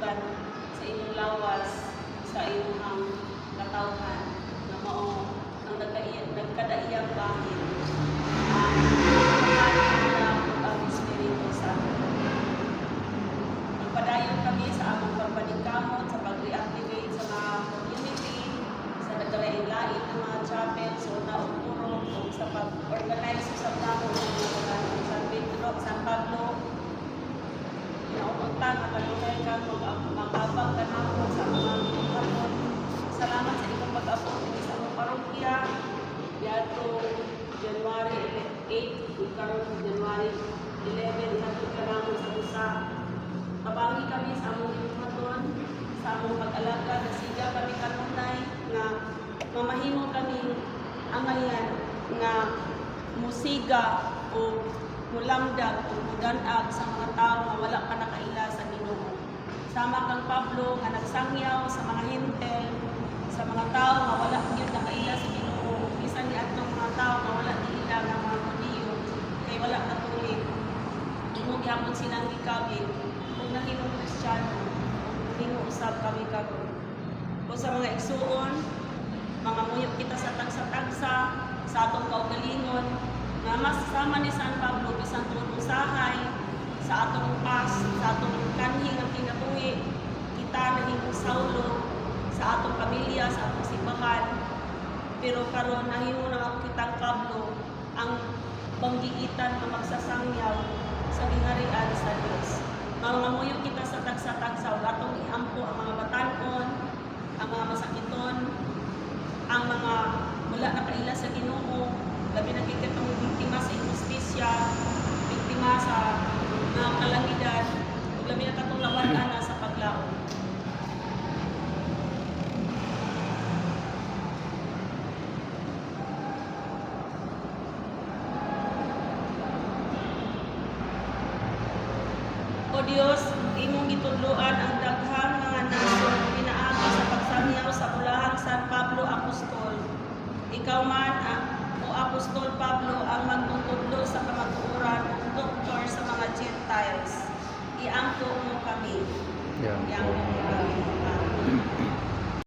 katulugan sa inyong lawas, sa inyong katawhan, na mao ang nagkadaiyang bahin. Ang Espiritu Santo. Nagpadayon kami sa among pagpaningkamot, sa pag-reactivate sa mga community, sa nagdalain-lain ng mga chapel, sa unaong turok, o sa pag-organize sa plano ng mga San Pedro, San Pablo. Inaunta na kanunay ka mag-abang kanapon sa mga kapon. Salamat sa inyong pag-abot sa among parokya. Yato January 8, karon January 11, hatod kanamon sa usa. Kabangi kami sa among himuhaton, sa among pag-alaga, nasiga kami kanunay nga mamahimo kami angayan nga musiga o mulamdag o mudanag sa mga tao nga wala pa nakaila sa Ginoo. Sama kang Pablo nga nagsangyaw sa mga hintel, sa mga tao nga wala gyud nakaila sa Ginoo. Bisan ni atong mga tao nga wala diila nga mga Hudiyo kay wala katulig. Imong gyapon silang gikabin kung nahimong Kristiyano, kung usab kami karon. O sa mga igsuon, mga muyo kita sa tagsa-tagsa, sa atong kaugalingon, na masasama ni San Pablo bisan tungod usahay sa atong pas, sa atong kanhing ang kinabuhi, kita nahimong Saulo sa atong pamilya, sa atong simbahan. Pero karon nahimo na kitang Pablo ang banggiitan nga magsasangyaw sa gingharian sa Dios. Mga muyo kita sa tagsa-tagsa, ug atong iampo ang mga batan-on, ang mga masakiton, ang mga wala nakaila sa Ginoo, labi na kitong biktima sa injustisya, biktima sa mga kalamidad, ug labi na katong lawan-ana sa paglaom. O Dios, imong gitudloan ang daghang mga nasod pinaagi sa pagsangyaw sa bulahang San Pablo Apostol. Ikaw man, o Apostol Pablo, ang magtutudlo sa kamatuoran ug doktor sa mga Gentiles. Iangko mo kami. Iangko mo kami.